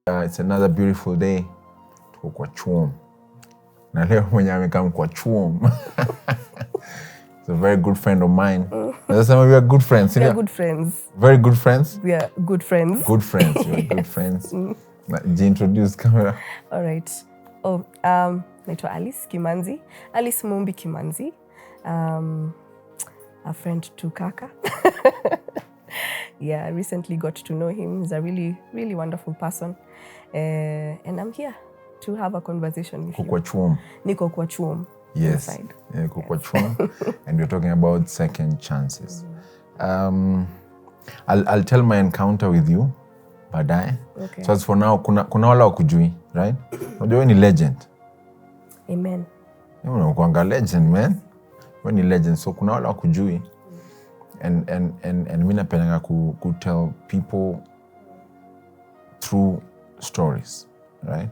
It's another beautiful day. Tuko kwa chuom. Na leo mwenye amekaa kwa chuom. He's a very good friend of mine. That's why we are good friends. We are good friends. Very good friends? We are good friends. Good friends. We are good friends. Introduce camera. All right. Naitwa Alice Kimanzi. Alice Kimanzi. A friend to Kaka. Yeah, I recently got to know him. He's a really, really wonderful person. And I'm here to have a conversation with you. Kwa chuom. Niko kwa chuom. Yes. Inside. Yeah, kwa chuom. And we're talking about second chances. I'll tell my encounter with you baadaye. Okay. So as for now, kuna wala wakujui, right? Unajua wewe ni legend. Amen. Unakuanga legend, man. Wewe ni legend. So kuna wala wakujui. And mimi napenda ku tell people through stories, right?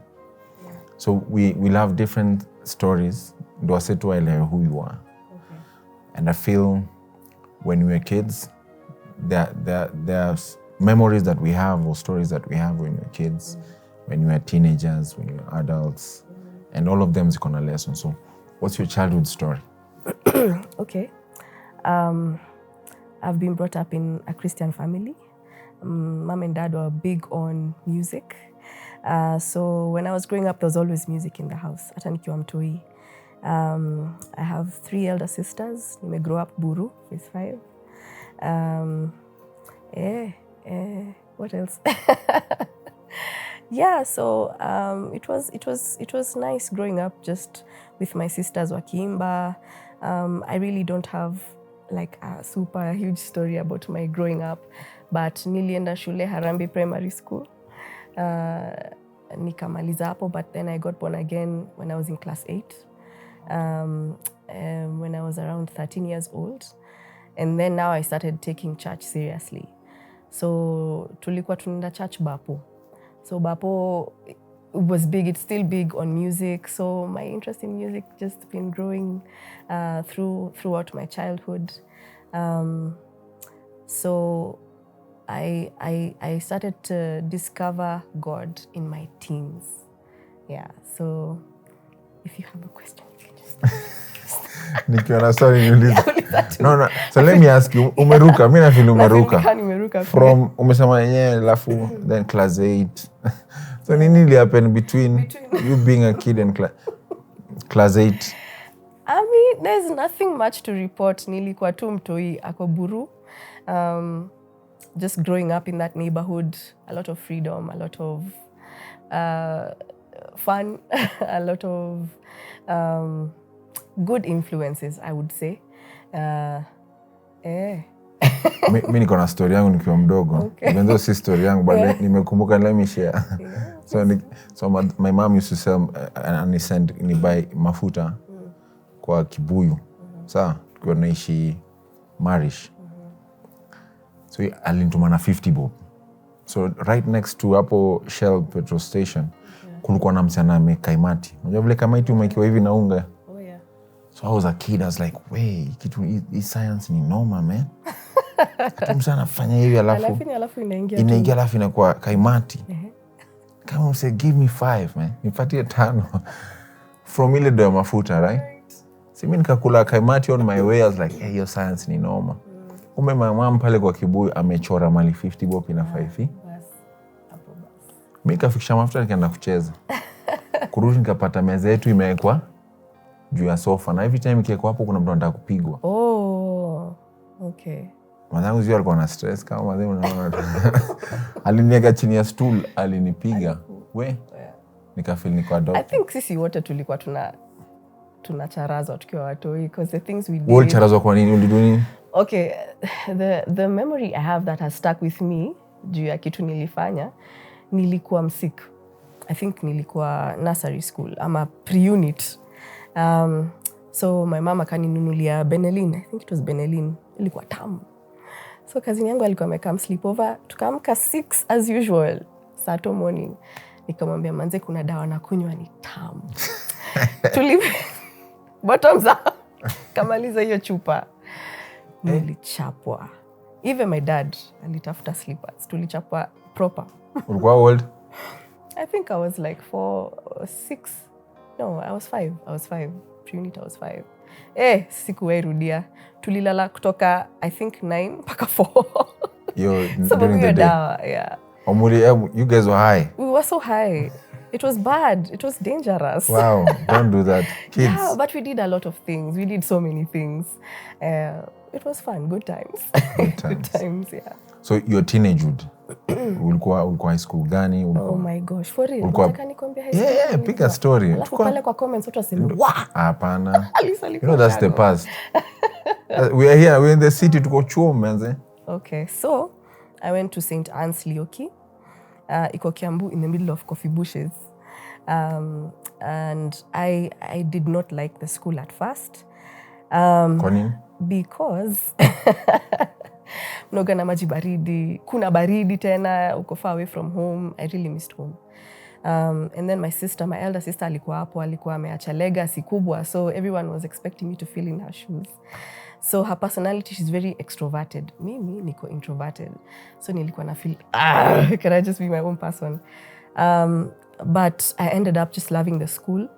Yeah. So we'll have different stories. Do I say to who you are? Okay. And I feel when we were kids, there's memories that we have or stories that we have when we were kids, when we were teenagers, when we were adults, and all of them is gonna lesson. So what's your childhood story? Okay. I've been brought up in a Christian family. Mom and dad were big on music. So when I was growing up, there was always music in the house. Hata nikiwa mtoi. I have 3 elder sisters. I grew up Buru with 5. What else? Yeah, so it was nice growing up just with my sisters wakiimba. I really don't have like a super huge story about my growing up, but nilienda shule Harambee Primary School. Nikamaliza hapo, but then I got born again when I was in class 8. When I was around 13 years old. And then now I started taking church seriously. So tulikuwa tunaenda church Bapo. So Bapo was big, it's still big on music. So my interest in music just been growing throughout my childhood. So I started to discover God in my teens. Yeah, so if you have a question, you can just... Nikiona story niulize. No. So let me ask you, umeruka, mimi nafeel umeruka. From umesema yenyewe alafu then class 8. So nini happen between you being a kid and class 8? I mean, there's nothing much to report. Nilikuwa tu mtoi ako Buru. Just growing up in that neighborhood, a lot of freedom, a lot of fun, a lot of good influences, I would say. Mimi niko na story yangu nikiwa mdogo. Okay. Even though si story yangu, but nimekumbuka, let me share. Yeah. So my mom used to sell and buy mafuta kwa kibuyu. Sawa, tukiwa naishi Marish. So alinituma na 50 bob. So right next to hapo Shell petrol station, kulikuwa na msichana amekaimati. Unajua vile kaimati umekiwa hivi na unga? Oh yeah. So I was a kid, I was like, "Wey, kitu hii science ni noma, man." Msichana anafanya hivi alafu inaingia alafu inakuwa kaimati. Kama mse give me 5, man. Nipatie 5. From ile do mafuta, right? Si mimi nikakula kaimati on my way, I was like, "Hey, your science ni noma." Kumbe mama pale kwa kibuyu amechora mali 50 bob na 5. Mimi kafikisha mafuta nikaenda kucheza. Kurudi nikapata meza yetu imewekwa juu ya sofa, na every time kieko hapo kuna mtu anataka kupigwa. Oh, okay. Mwanangu zio alikuwa na stress kama mzee, unaona. Aliniweka chini ya stool, alinipiga. We. Nikafeel niko adopt. I think sisi wote tulikuwa tunacharazwa tukiwa watoi, because the things we did. Wewe charazwa kwa nini? Uliduni nini? Okay, the memory I have that has stuck with me juu ya kitu nilifanya, nilikuwa msik. I think nilikuwa nursery school ama pre-unit. So my mama kaninunulia Benelin. I think it was Benelin. Ilikuwa tamu. So cousin yangu alikuwa amekam sleepover. Tukaamka 6 as usual. Sato morning. Nikamwambia manze kuna dawa na kunywa ni tamu. Bottoms up. Kamaliza hiyo chupa. Nilichapwa. Even my dad alitafuta slippers. Tulichapwa proper. Ulikuwa old? I think I was like 4 or 6. No, I was 5. Pre-unit I was 5. Sikuwahi rudia. Tulilala kutoka I think 9 mpaka 4. During the day. Yeah. You guys were high. We were so high. It was bad. It was dangerous. Wow, don't do that. Kids. Yeah, but we did a lot of things. We did so many things. It was fun. Good times. Good times, yeah. So your teenagehood, ulikuwa high school gani? Oh my gosh, for real? Nataka nikwambia high school. Yeah, pick a story. Alafu pale kwa comments watu waseme, hapana. You know that's the past. We are here, we're in the city, tuko chuo manze. Okay, so I went to St. Anne's Lioki. Iko Kiambu, in the middle of coffee bushes. And I did not like the school at first. Because mnoga na maji baridi, kuna baridi tena, uko far away from home. I really missed home. And then my elder sister alikuwa hapo, alikuwa ameacha legacy kubwa, so everyone was expecting me to fill in her shoes. So her personality, she's very extroverted. Mimi niko introverted. So nilikuwa na feel, can I just be my own person? But I ended up just loving the school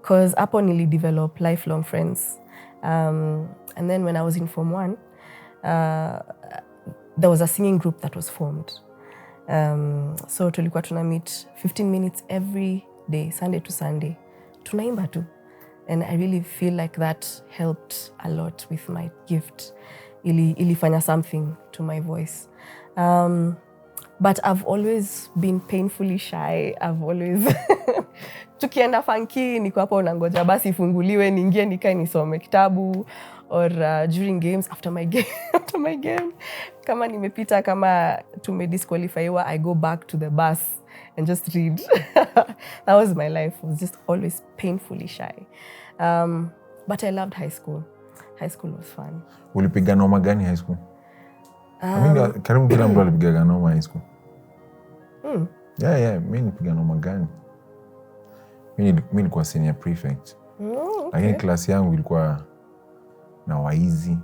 because hapo nili develop lifelong friends. And then when I was in Form 1, there was a singing group that was formed. So tulikuwa tuna meet 15 minutes every day, Sunday to Sunday. Tunaimba tu. And I really feel like that helped a lot with my gift. Ilifanya something to my voice. But I've always been painfully shy. I've always... Tukienda funky, niko hapo nangoja basi ifunguliwe, niingie nikae nisome kitabu. Or during games, after my game, kama nimepita, kama tumedisqualifyiwa, I go back to the bus and just read. That was my life. I was just always painfully shy. But I loved high school. High school was fun. Ulipiga noma gani high school? Karibu kila mtu alipiga noma high school. Yeah, mimi nilipiga noma gani? Mimi nilikuwa senior prefect. Okay. Lakini klasi yangu ilikuwa na waizi.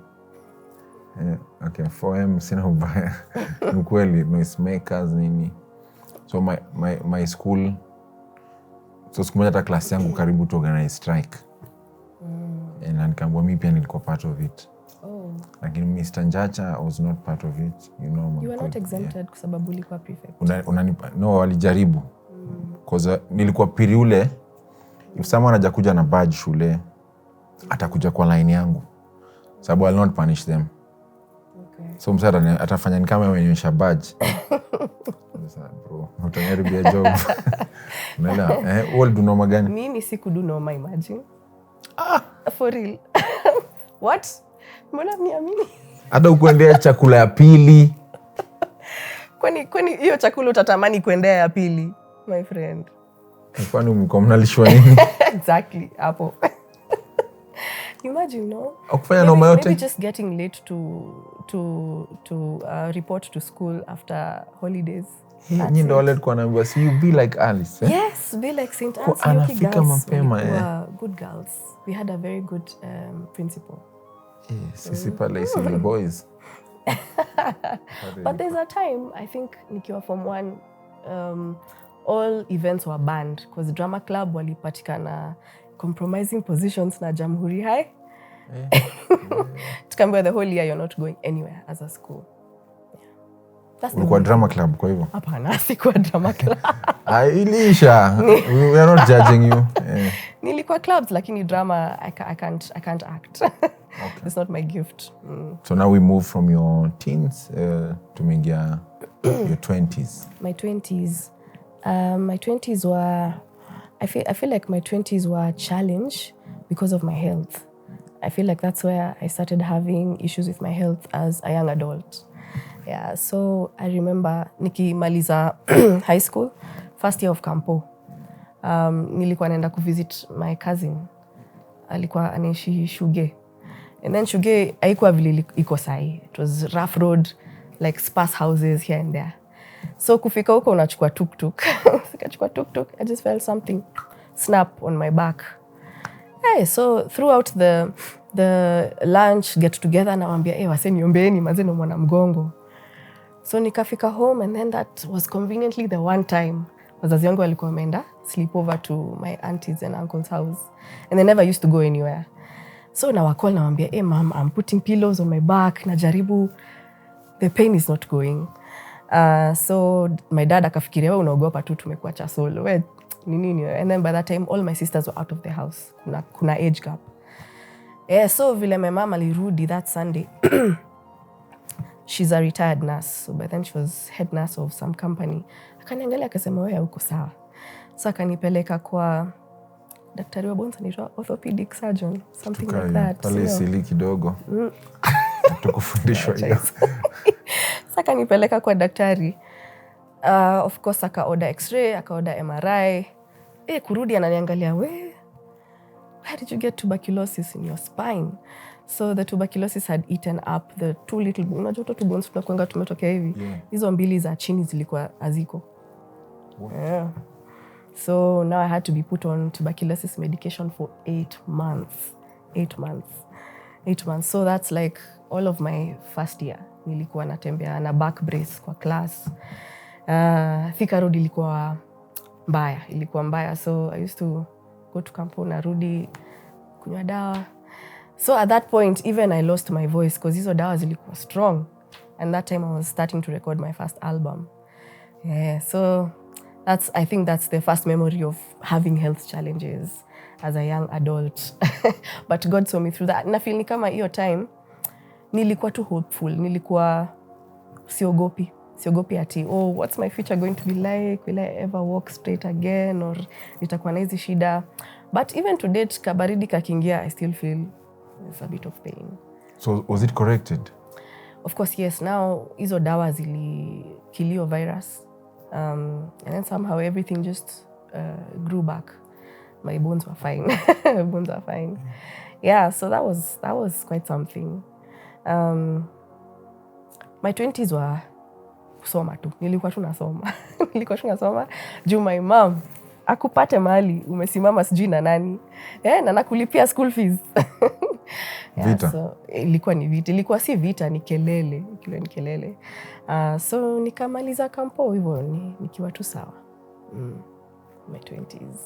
Okay, 4M sina ubaya. Ni kweli, noisemakers nini. So my school, so siku moja hata klasi yangu karibu to organize strike. Na nikaambiwa mimi pia nilikuwa part of it. Lakini Mr. Njacha was not part of it, you know. You were not exempted kwa sababu ulikuwa prefect. No, walijaribu. Because nilikuwa piri ule, if someone hajakuja na badge shule, atakuja kwa line yangu. Sababu I'll not punish them. Okay. So msada atafanya ni kama amenyosha badge. Bro, utangaribia job. Unaelewa? Wewe do noma gani? Mimi siku noma, imagine. For real. What? Mbona mniamini? Hata ukuendea chakula ya pili. Kwani hiyo chakula utatamani kuendea ya pili, my friend? Kwani mko mnalishwa nini? Exactly, hapo. Imagine, no? Ukufanya noma yote? Maybe just getting late to report to school after holidays. Nyinyi ndio wale tulikuwa naambiwa, see you be like Alice. Yes, be like St. Anne's. Anafika mapema. Good girls. We had a very good principal. Sisi pale isi boys. But there's a time, I think, nikiwa Form 1, all events were banned because drama club walipatikana compromising positions na Jamhuri High. Tukaambiwa the whole year you're not going anywhere as a school. Ulikuwa drama club kwa hivyo? Hapana, sikuwa drama club. Ilisha. We are not judging you. Nilikuwa clubs lakini drama I can't act. Okay. It's not my gift. So now we move from your teens to your 20s. My 20s. My 20s were, I feel like my 20s were a challenge because of my health. I feel like that's where I started having issues with my health as a young adult. Yeah, so I remember nikimaliza high school, first year of campo. Nilikuwa naenda kuvisit my cousin. Alikuwa anaishi Shuge. And then Shuge haikuwa vile iko sahi. It was rough road, like sparse houses here and there. So kufika huko unachukua tuk-tuk. Sikachukua tuk-tuk, I just felt something snap on my back. Hey, so throughout the lunch get together nawaambia, wase niombeeni manze naumwa na mgongo. So nikafika home and then that was conveniently the one time wazazi wangu walikuwa wameenda sleep over to my aunties and uncle's house and they never used to go anywhere. So na wakol nawambia, hey mom, I'm putting pillows on my back, najaribu, the pain is not going. So my dad akafikiria, wewe unaogopa tu tumekuacha solo. We nini. And then by that time all my sisters were out of the house. Kuna age gap. So vile my mom alirudi that Sunday, she's a retired nurse. So by then she was head nurse of some company. Akaniangalia akasema wewe uko sawa. So akanipeleka kwa daktari wa bones, anaitwa orthopedic surgeon, something like that. Pale sili kidogo. Tukufundishwa hiyo. Sasa akanipeleka kwa daktari. Of course aka order x-ray, aka order MRI. Kurudi ananiangalia, where did you get tuberculosis in your spine? So the tuberculosis had eaten up the two little bones. Unajua two bones tunakuanga tumetokea hivi. Hizo mbili za chini zilikuwa haziko. Yeah. So now I had to be put on tuberculosis medication for 8 months. 8 months. So that's like all of my first year. Nilikuwa natembea na back brace kwa class. Thika road ilikuwa mbaya. So I used to go to campo na rudi kunywa dawa. So at that point, even I lost my voice because hizo dawa zilikuwa strong. And that time I was starting to record my first album. So I think that's the first memory of having health challenges as a young adult. But God saw me through that. Na feel ni kama hiyo time, nilikuwa too hopeful. Nilikuwa siogopi ati, what's my future going to be like? Will I ever walk straight again? Or nitakuwa na hizi shida? But even to date, kabaridi kakingia, I still feel there's a bit of pain. So was it corrected? Of course, yes. Now, hizo dawa zilikilio virus. And then somehow everything just grew back. My bones were fine. Yeah, so that was quite something. My 20s were kusoma tu. Nilikuwa tu nasoma. Juu my mom, akupate mahali, umesimama sijui na nani. Na nakulipia school fees. Vita. So ilikuwa ni vita. Ilikuwa si vita, ni kelele. So nikamaliza kampo hivyo nikiwa tu sawa. My 20s.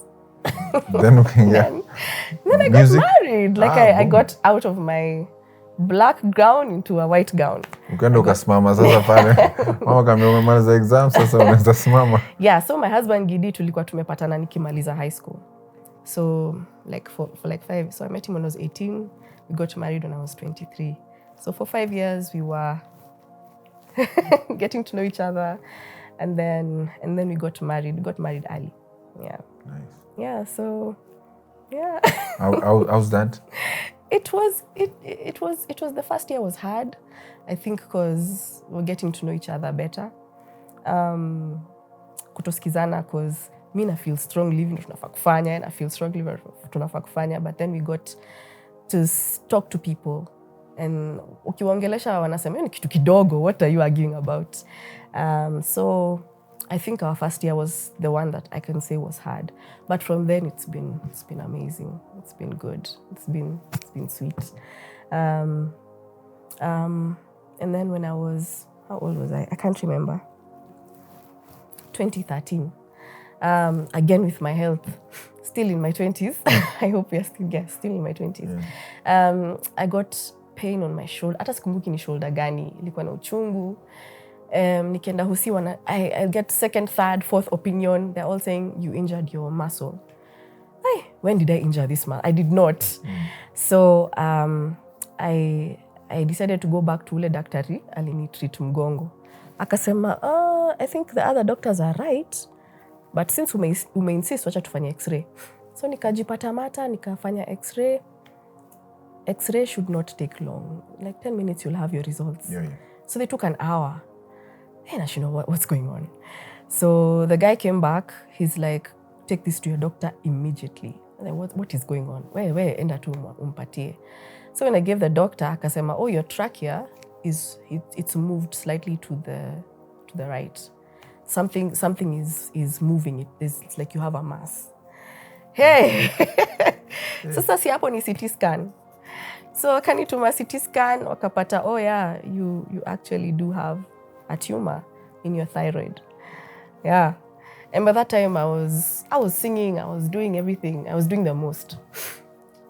Then I got married. Like I got out of my black gown into a white gown. Ukaenda ukasimama sasa pale. Mama kama umemaliza exam sasa unaweza simama. Yeah, so my husband Gidi tulikuwa tumepatana nikimaliza high school. So like for like 5, so I met him when I was 18. We got married when I was 23. So for 5 years we were getting to know each other, and then we got married. We got married early. Yeah. Nice. Yeah. So, yeah. How's that? It was the first year was hard, I think, because we're getting to know each other better. Kutosikizana, because me na feel strongly tunafaa kufanya, and I feel strongly tunafaa kufanya, but then we got to talk to people. And ukiwaongelesha wanasema ni kitu kidogo, what are you arguing about? So I think our first year was the one that I can say was hard, but from then it's been amazing. It's been good. It's been sweet. And then when I was, how old was I? I can't remember. 2013. Again with my health, still in my 20s. I hope we are still in my 20s. Yeah. I got pain on my shoulder. Hata sikumbuki ni shoulder gani. Ilikuwa na uchungu. Nikienda husiwa I get second, third, fourth opinion. They're all saying you injured your muscle. When did I injure this muscle? I did not. So I decided to go back to ule daktari alinitreat mgongo. Akasema, I think the other doctors are right, but since ume insist wacha tufanye x-ray. So nikajipata mata, nikafanya x-ray. X-ray should not take long. Like 10 minutes you'll have your results. Yeah. So they took an hour. And I should know what's going on. So the guy came back. He's like, take this to your doctor immediately. I'm like, what is going on? Where enda tu umpatie. So when I gave the doctor, akasema, your trachea it's moved slightly to the right. Something is moving it. It's like you have a mass. Hey. Sasa si hapo ni CT scan. So kanituma CT scan, wakapata, yeah, you actually do have a tumor in your thyroid. Yeah. And by that time, I was singing, I was doing everything. I was doing the most.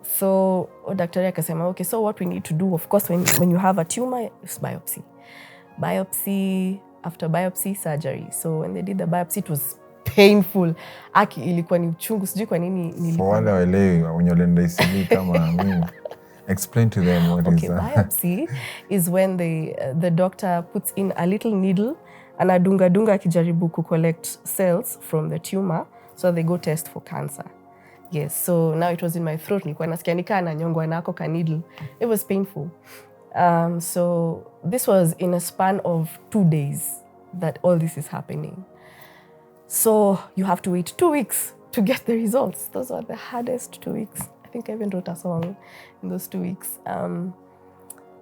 So, daktari akasema, okay, so what we need to do, of course, when you have a tumor, it's biopsy. Biopsy, after biopsy, surgery. So when they did the biopsy, it was painful. Aki ilikuwa ni uchungu, sijui kwa nini nilikuwa. For wale waelewi, wenye walienda ICU kama mimi. Explain to them what is that. Biopsy is when the doctor puts in a little needle, anadunga akijaribu ku collect cells from the tumor, so they go test for cancer. Yes, so now it was in my throat. Nilikuwa nasikia nikaa nanyongwa nako ka needle. It was painful. So this was in a span of 2 days that all this is happening. So you have to wait 2 weeks to get the results. Those were the hardest 2 weeks. I think I even wrote a song in those 2 weeks.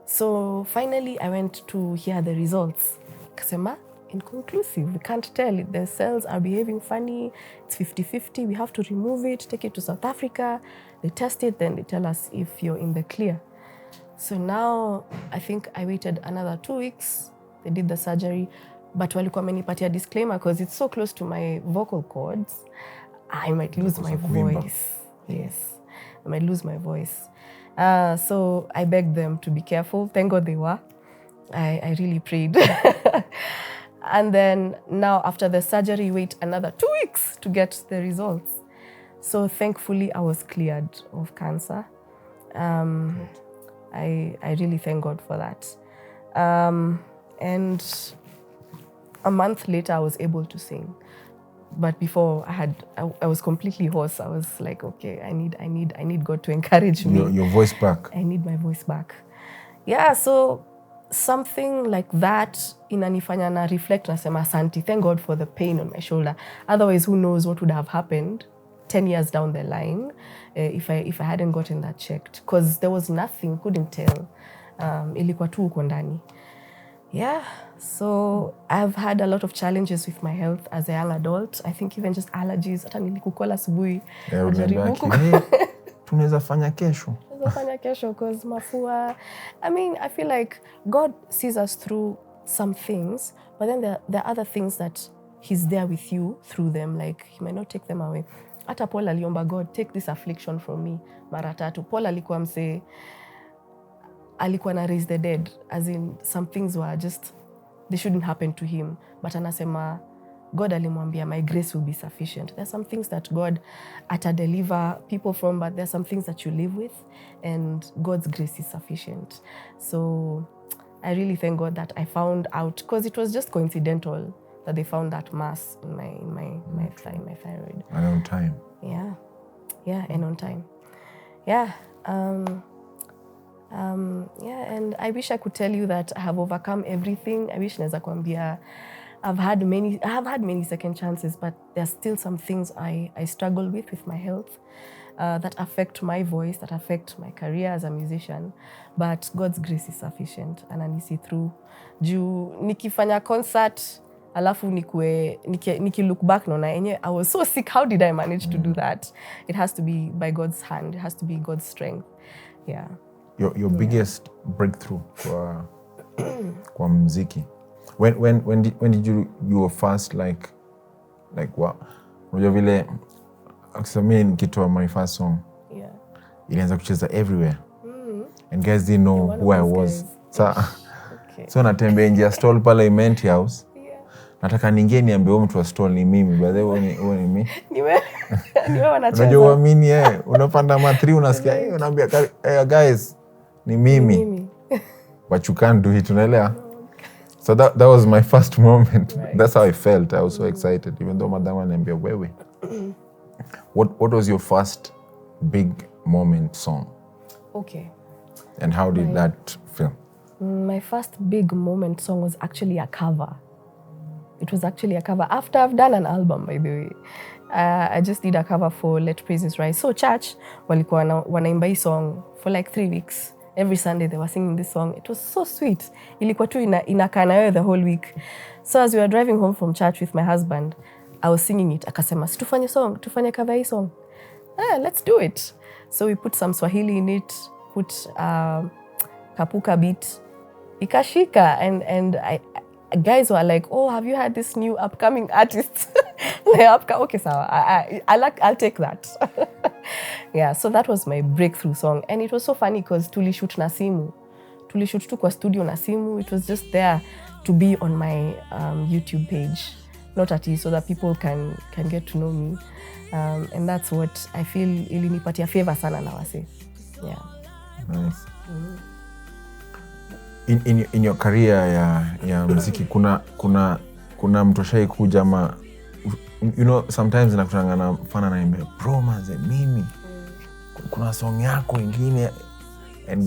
So finally I went to hear the results. Kasema, inconclusive. We can't tell. The cells are behaving funny. It's 50-50. We have to remove it, take it to South Africa. They test it, then they tell us if you're in the clear. So now I think I waited another 2 weeks. They did the surgery. But walikuwa wamenipatia disclaimer because it's so close to my vocal cords. I might lose my voice. Yes, I might lose my voice. So I begged them to be careful. Thank God they were. I really prayed. And then now after the surgery, wait another 2 weeks to get the results. So thankfully I was cleared of cancer. I really thank God for that. And a month later I was able to sing. But before I was completely hoarse. I was like, okay, I need God to encourage me. Your voice back. I need my voice back. Yeah, so something like that inanifanya na reflect na sema asante. Thank God for the pain on my shoulder. Otherwise, who knows what would have happened 10 years down the line if I hadn't gotten that checked. Because there was nothing, couldn't tell. Ilikuwa tu uko ndani. Yeah, so I've had a lot of challenges with my health as a young adult. I think even just allergies. Hata nilikukola asubuhi. Tunaweza fanya kesho. Because mafua. I mean, I feel like God sees us through some things, but then there are other things that He's there with you through them. Like, He might not take them away. Hata Paul aliomba, God, take this affliction from me. Mara tatu. Paul alikuwa mse, alikuwa na raise the dead. As in, some things were just, they shouldn't happen to him. But anasema, God alimwambia, my grace will be sufficient. There's some things that God atadeliver people from, but there's some things that you live with, and God's grace is sufficient. So I really thank God that I found out, because it was just coincidental that they found that mass in my thyroid. And on time. Yeah, and on time. Yeah. And I wish I could tell you that I have overcome everything. I wish naweza kuambia I have had many second chances, but there's still some things I struggle with my health that affect my voice, that affect my career as a musician. But God's grace is sufficient, and anisi through. Juu nikifanya concert, alafu niki look back naona enye I was so sick. How did I manage to do that? It has to be by God's hand. It has to be God's strength. Yeah. Your biggest breakthrough kwa muziki. When did you were first like what? Unajua vile akisema nikitoa my first song. Yeah. Ilianza kucheza everywhere. And guys didn't know who I was. So natembea nje ya stall pale Imenti House. Yeah. Nataka ningie niambie mtu wa stall ni mimi. By the way huo ni mimi. Niwe wanacheza. Unajua uamini unapanda ma3 unasikia unaambia guys ni mimi. But you can't do it, unaelewa? So that was my first moment. Right. That's how I felt. I was so excited, even though madam ananiambia wewe. What was your first big moment song? Okay. And how did that feel? My first big moment song was actually a cover. It was actually a cover after I've done an album, by the way. I just did a cover for Let Praises Rise. So church walikuwa wanaimba hii song for like 3 weeks. Every Sunday they were singing this song. It was so sweet. Ilikuwa tu inakaa na wewe the whole week. So as we were driving home from church with my husband, I was singing it. Akasema, tufanye cover hii song. Let's do it. So we put some Swahili in it, put kapuka beat. Ikashika, and guys were like, oh, have you heard this new upcoming artist? Okay, sawa. I'll take that. Yeah, so that was my breakthrough song. And it was so funny because tulishoot na simu. Tulishoot tu kwa studio na simu. It was just there to be on my YouTube page. Not at least so that people can get to know me. And that's what I feel ilinipatia favor sana na wase. Yeah. Nice. In your career ya muziki kuna mtu ashai kuja ama you know sometimes nakutanga na fana na imbe bro manze mimi kuna song yako ingine and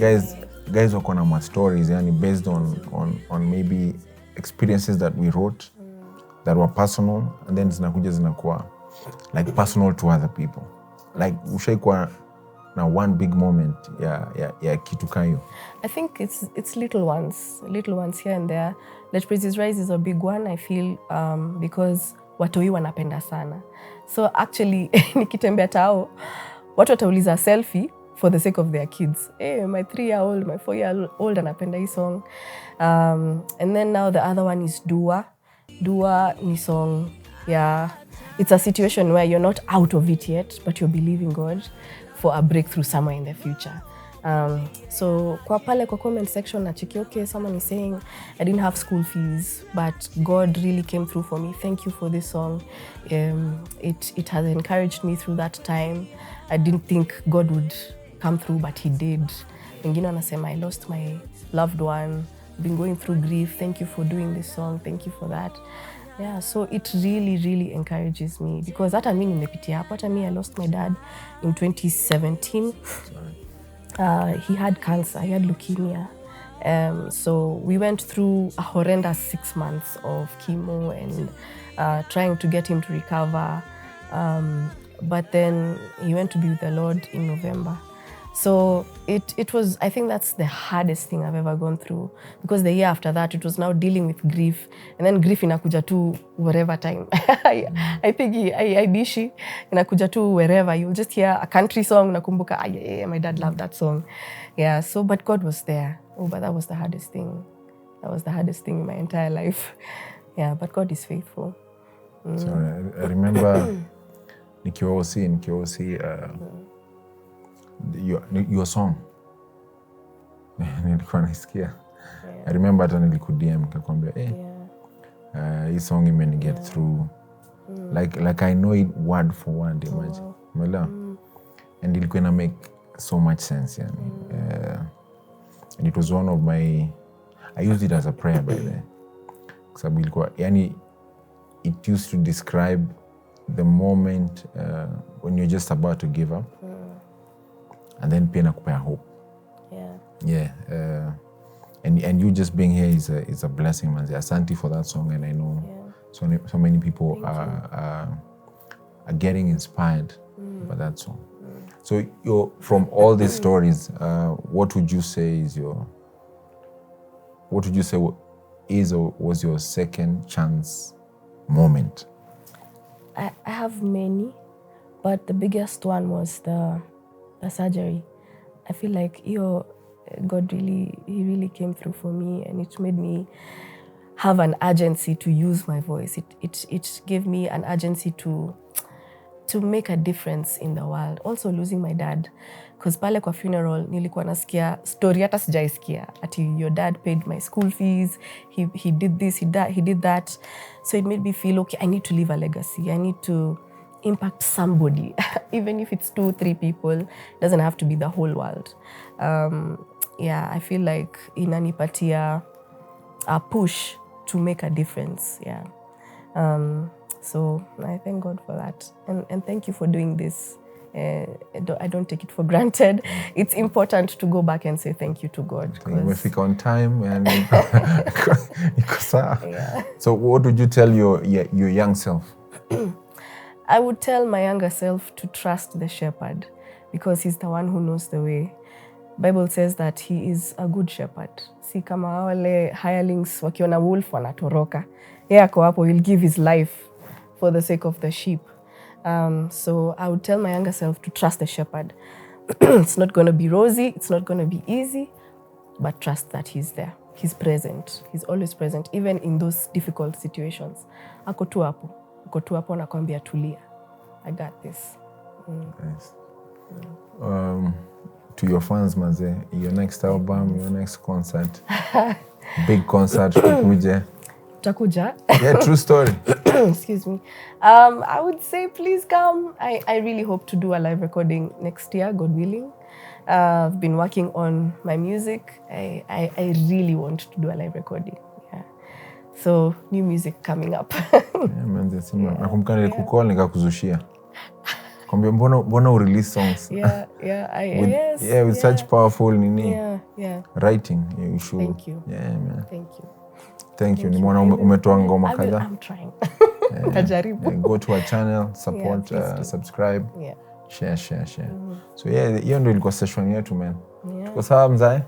guys wako na my stories yani based on maybe experiences that we wrote that were personal and then zinakuwa like personal to other people like ushai kwa na one big moment ya kitu kayo. I think it's little ones here and there. Let Praises Rise is a big one I feel because watoi wanapenda sana. So actually nikitembea tao watu watauliza selfie for the sake of their kids. Hey, my 3-year-old, my 4-year-old anapenda hii song. And then now the other one is Dua. Dua ni song, yeah. It's a situation where you're not out of it yet, but you're believing God for a breakthrough somewhere in the future. So kwa pale kwa comment section na chiki, okay, someone is saying I didn't have school fees, but God really came through for me. Thank you for this song. It has encouraged me through that time. I didn't think God would come through, but he did. Wengine wanasema I lost my loved one, been going through grief. Thank you for doing this song. Thank you for that. Yeah, so it really encourages me because hata mimi nimepitia hapo. Hata mimi I lost my dad in 2017. He had cancer, he had leukemia. So we went through a horrendous 6 months of chemo and trying to get him to recover. But then he went to be with the Lord in November. So it was, I think that's the hardest thing I've ever gone through because the year after that, it was now dealing with grief. And then grief inakuja tu wherever time. I think Aibishi inakuja tu wherever. You'll just hear a country song, nakumbuka, yeah, my dad loved that song. Yeah, so, but God was there. Oh, but that was the hardest thing. That was the hardest thing in my entire life. Yeah, but God is faithful. So I remember nikiwa OC, your song nilikuwa naisikia. I remember hata nilikuDM nikakwambia hii song imeni get through like I know it word for word, imagine. Umeelewa? And ilikuwa ina make so much sense yani. And it was one of my, I used it as a prayer by the way. Kwa sababu ilikuwa yani it used to describe the moment when you're just about to give up. And then pia nakupea hope. Yeah. And you just being here is a blessing, man. Asante for that song, and I know so many people are getting inspired by that song. So from all these stories, what would you say was your second chance moment? I have many, but the biggest one was the surgery. I feel like God really came through for me, and it made me have an urgency to use my voice. It gave me an urgency to make a difference in the world. Also losing my dad, because pale kwa funeral nilikuwa nasikia story hata sijaisikia ati your dad paid my school fees, he did this, he did that. So it made me feel okay, I need to leave a legacy. I need to impact somebody, even if it's 2-3 people. It doesn't have to be the whole world. Yeah, I feel like inanipatia a push to make a difference. Yeah. So I thank God for that, and thank you for doing this. I don't take it for granted. It's important to go back and say thank you to God. Umefika on time and iko sawa. So what would you tell your young self? I would tell my younger self to trust the shepherd because he's the one who knows the way. Bible says that he is a good shepherd. Si kama wale hirelings wakiona wolf wanatoroka. Yeye ako hapo, he'll give his life for the sake of the sheep. So I would tell my younger self to trust the shepherd. It's not going to be rosy, it's not going to be easy, but trust that he's there. He's present. He's always present, even in those difficult situations. Ako tu hapo. uko tu hapo nakwambia tulia. I got this. Nice. To your fans, manze, your next album, your next concert, big concert, tukuje. Utakuja? Yeah, true story. Excuse me. I would say please come. I really hope to do a live recording next year, God willing. I've been working on my music. I really want to do a live recording. Yeah. So new music coming up. Yeah, manze, sima. Nakumbuka nilikukall nikakuzushia. Kwambia mbona urelease songs? Yeah, with such powerful nini. Yeah. Writing, you should. Thank you. Yeah, man. Thank you. Nimeona umetoa ngoma kadhaa. I'm trying. Tajaribu. Go to our channel, support, subscribe. Yeah. Share. So yeah, hiyo ndio ilikuwa session yetu, man. Tuko sawa mzae?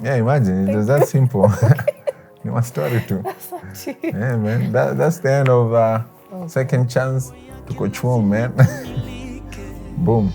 Yeah, imagine, it was that simple. Ni ma story tu. Yeah, man. That's the end of second chance. Tuko chuo, man. Boom.